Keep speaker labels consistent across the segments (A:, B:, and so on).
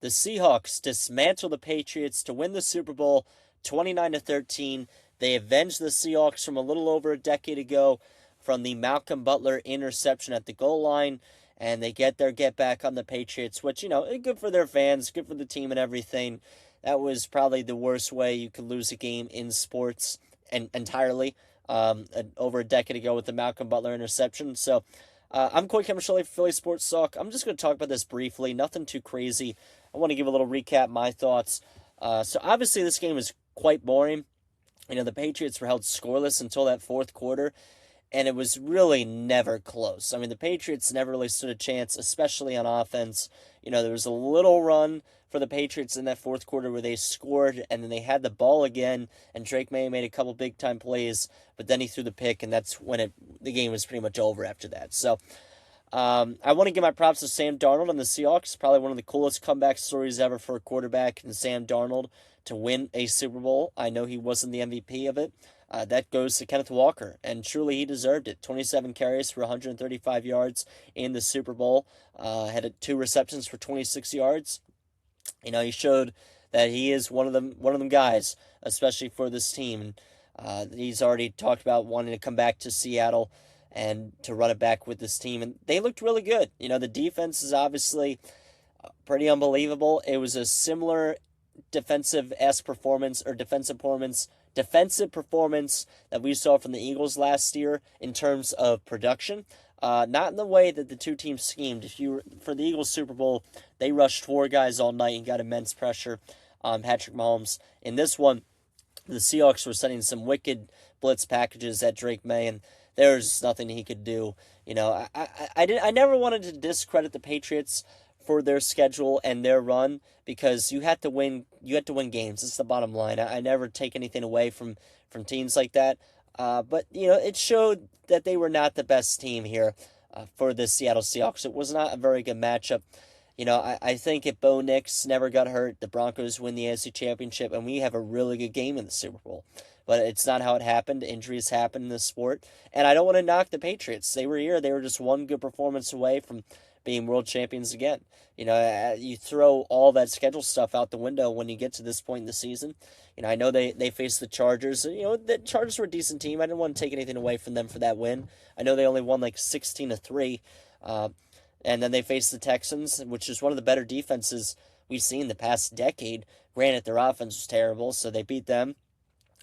A: The Seahawks dismantle the Patriots to win the Super Bowl 29-13. They avenged the Seahawks from a little over a decade ago from the Malcolm Butler interception at the goal line, and they get their get back on the Patriots, which, good for their fans, good for the team and everything. That was probably the worst way you could lose a game in sports entirely over a decade ago with the Malcolm Butler interception. So I'm Coy Camiscioli for Philly Sports Talk. I'm just going to talk about this briefly, nothing too crazy. I want to give a little recap, my thoughts. So obviously this game is quite boring. The Patriots were held scoreless until that fourth quarter, and it was really never close. I mean, the Patriots never really stood a chance, especially on offense. There was a little run for the Patriots in that fourth quarter where they scored, and then they had the ball again, and Drake May made a couple big-time plays, but then he threw the pick, and that's when the game was pretty much over after that. So I want to give my props to Sam Darnold and the Seahawks. Probably one of the coolest comeback stories ever for a quarterback, and Sam Darnold to win a Super Bowl. I know he wasn't the MVP of it. That goes to Kenneth Walker, and truly he deserved it. 27 carries for 135 yards in the Super Bowl. Had 2 receptions for 26 yards. He showed that he is one of them guys, especially for this team. He's already talked about wanting to come back to Seattle and to run it back with this team, and they looked really good. The defense is obviously pretty unbelievable. It was a similar defensive performance that we saw from the Eagles last year in terms of production. Not in the way that the two teams schemed. For the Eagles Super Bowl, they rushed 4 guys all night and got immense pressure on Patrick Mahomes. In this one, the Seahawks were sending some wicked blitz packages at Drake May, and there's nothing he could do. I never wanted to discredit the Patriots for their schedule and their run, because you had to win games. It's the bottom line. I never take anything away from teams like that. But it showed that they were not the best team here for the Seattle Seahawks. It was not a very good matchup. I think if Bo Nix never got hurt, the Broncos win the AFC Championship, and we have a really good game in the Super Bowl. But it's not how it happened. Injuries happen in this sport. And I don't want to knock the Patriots. They were here. They were just one good performance away from being world champions again. You throw all that schedule stuff out the window when you get to this point in the season. I know they faced the Chargers. The Chargers were a decent team. I didn't want to take anything away from them for that win. I know they only won like 16-3. And then they faced the Texans, which is one of the better defenses we've seen the past decade. Granted, their offense was terrible, so they beat them.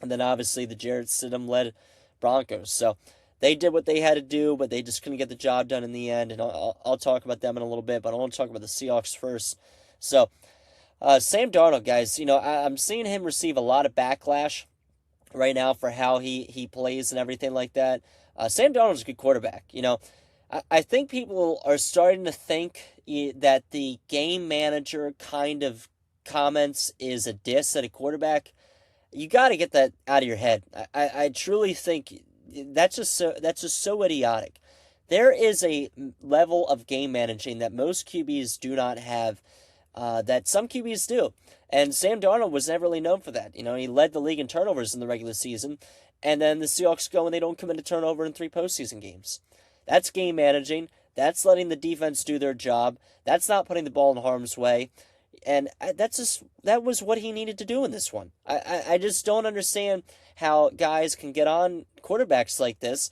A: And then obviously the Jarrett Stidham-led Broncos. So they did what they had to do, but they just couldn't get the job done in the end. And I'll talk about them in a little bit, but I want to talk about the Seahawks first. So Sam Darnold, guys, I'm seeing him receive a lot of backlash right now for how he plays and everything like that. Sam Darnold's a good quarterback. I think people are starting to think that the game manager kind of comments is a diss at a quarterback. You got to get that out of your head. I truly think that's just so idiotic. There is a level of game managing that most QBs do not have, that some QBs do. And Sam Darnold was never really known for that. He led the league in turnovers in the regular season, and then the Seahawks go and they don't commit a turnover in 3 postseason games. That's game managing. That's letting the defense do their job. That's not putting the ball in harm's way. And that was what he needed to do in this one. I just don't understand how guys can get on quarterbacks like this,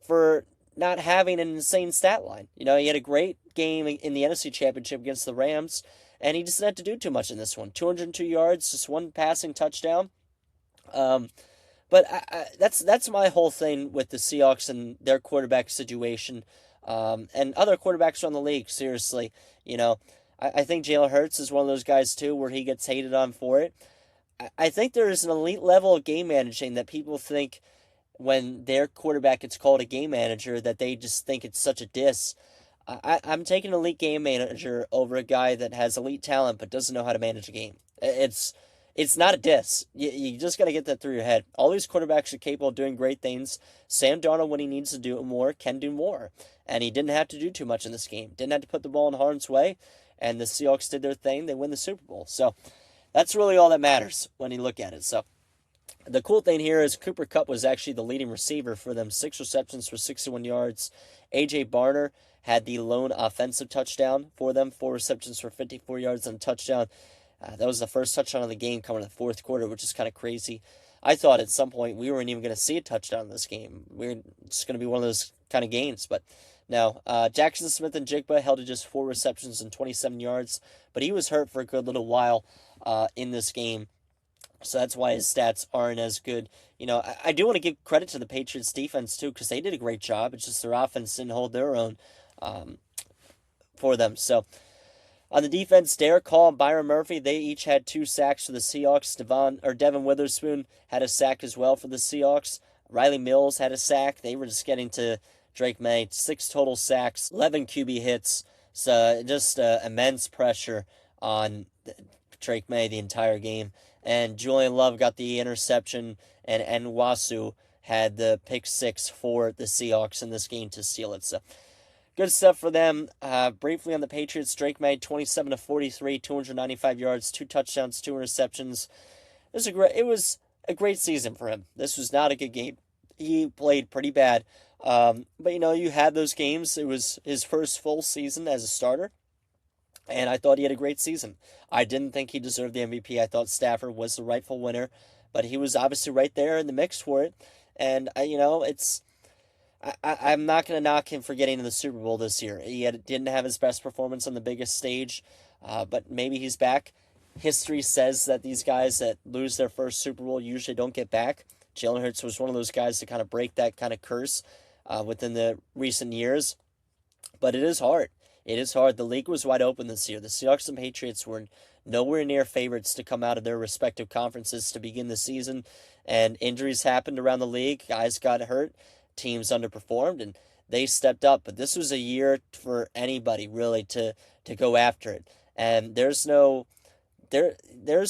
A: for not having an insane stat line. He had a great game in the NFC Championship against the Rams, and he just didn't have to do too much in this one. 202 yards, just 1 passing touchdown. But that's my whole thing with the Seahawks and their quarterback situation, and other quarterbacks around the league. Seriously, I think Jalen Hurts is one of those guys too, where he gets hated on for it. I think there is an elite level of game managing that people think when their quarterback gets called a game manager that they just think it's such a diss. I'm taking an elite game manager over a guy that has elite talent but doesn't know how to manage a game. It's not a diss. You just got to get that through your head. All these quarterbacks are capable of doing great things. Sam Darnold, when he needs to do more, can do more. And he didn't have to do too much in this game. Didn't have to put the ball in harm's way. And the Seahawks did their thing. They win the Super Bowl. So that's really all that matters when you look at it. So the cool thing here is Cooper Kupp was actually the leading receiver for them. 6 receptions for 61 yards. A.J. Barner had the lone offensive touchdown for them, 4 receptions for 54 yards and a touchdown. That was the first touchdown of the game coming in the fourth quarter, which is kind of crazy. I thought at some point we weren't even going to see a touchdown in this game. We are just going to be one of those kind of games, but no. Jackson Smith and Jigba held to just 4 receptions and 27 yards, but he was hurt for a good little while in this game. So that's why his stats aren't as good. I do want to give credit to the Patriots defense too, because they did a great job. It's just their offense didn't hold their own for them. So on the defense, Derek Hall and Byron Murphy, they each had 2 sacks for the Seahawks. Devin Witherspoon had a sack as well for the Seahawks. Riley Mills had a sack. They were just getting to Drake May. 6 total sacks, 11 QB hits. So just immense pressure on Drake May the entire game. And Julian Love got the interception, and Nwasu had the pick 6 for the Seahawks in this game to seal it. So good stuff for them. Briefly on the Patriots, Drake May 27 of 43, 295 yards, 2 touchdowns, 2 interceptions. It was a great season for him. This was not a good game. He played pretty bad. But you had those games. It was his first full season as a starter. And I thought he had a great season. I didn't think he deserved the MVP. I thought Stafford was the rightful winner, but he was obviously right there in the mix for it. And I'm not going to knock him for getting to the Super Bowl this year. He didn't have his best performance on the biggest stage, but maybe he's back. History says that these guys that lose their first Super Bowl usually don't get back. Jalen Hurts was one of those guys to kind of break that kind of curse within the recent years. But it is hard. It is hard. The league was wide open this year. The Seahawks and Patriots were nowhere near favorites to come out of their respective conferences to begin the season. And injuries happened around the league. Guys got hurt. Teams underperformed. And they stepped up. But this was a year for anybody, really, to go after it. And there's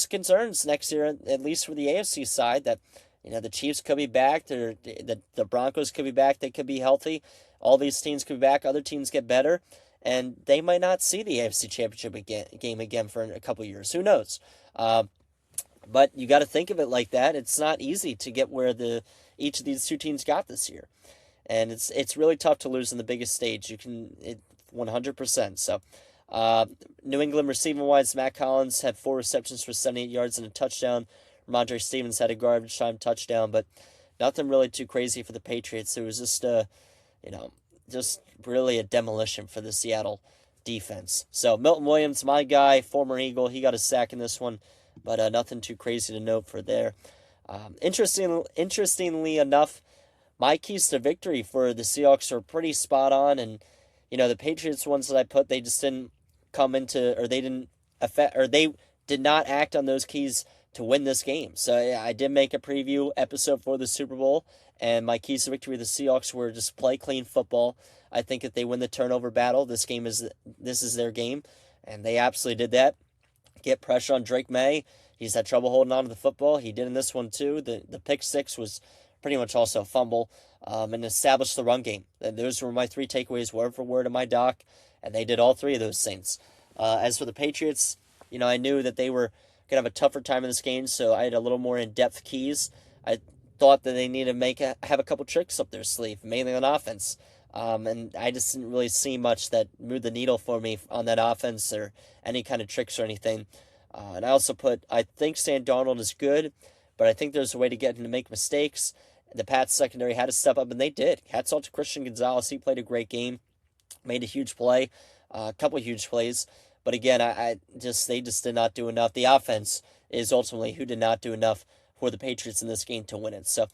A: concerns next year, at least for the AFC side, that the Chiefs could be back. The Broncos could be back. They could be healthy. All these teams could be back. Other teams get better. And they might not see the AFC Championship game again for a couple years. Who knows? But you got to think of it like that. It's not easy to get where each of these 2 teams got this year. And it's really tough to lose in the biggest stage. 100%. So New England receiving-wise, Matt Collins had 4 receptions for 78 yards and a touchdown. Ramondre Stevens had a garbage time touchdown, but nothing really too crazy for the Patriots. It was just just really a demolition for the Seattle defense. So Milton Williams, my guy, former Eagle, he got a sack in this one, but nothing too crazy to note for there. Interestingly enough, my keys to victory for the Seahawks are pretty spot on, and the Patriots ones that I put, they just didn't come into, or they didn't affect, or they did not act on those keys to win this game. So I did make a preview episode for the Super Bowl, and my keys to victory of the Seahawks were just play clean football. I think if they win the turnover battle, this is their game, and they absolutely did that. Get pressure on Drake May. He's had trouble holding on to the football. He did in this one too. The pick 6 was pretty much also a fumble, and establish the run game. Those were my 3 takeaways, word for word in my doc, and they did all 3 of those things. As for the Patriots, I knew that they were going to have a tougher time in this game, so I had a little more in-depth keys. I thought that they needed to have a couple tricks up their sleeve, mainly on offense. And I just didn't really see much that moved the needle for me on that offense or any kind of tricks or anything. And I also I think Sam Darnold is good, but I think there's a way to get him to make mistakes. The Pats secondary had to step up, and they did. Hats off to Christian Gonzalez. He played a great game, made a huge play, a couple huge plays. But again, they just did not do enough. The offense is ultimately who did not do enough for the Patriots in this game to win it. So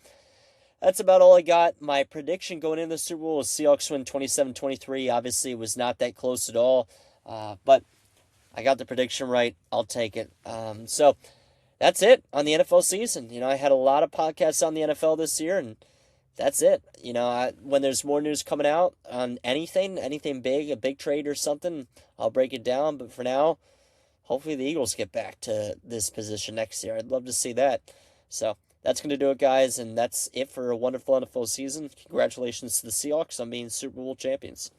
A: that's about all I got. My prediction going into the Super Bowl was Seahawks win 27-23. Obviously, it was not that close at all. But I got the prediction right. I'll take it. So that's it on the NFL season. I had a lot of podcasts on the NFL this year, and that's it. When there's more news coming out on anything big, a big trade or something, I'll break it down. But for now, hopefully the Eagles get back to this position next year. I'd love to see that. So that's going to do it, guys. And that's it for a wonderful NFL season. Congratulations to the Seahawks on being Super Bowl champions.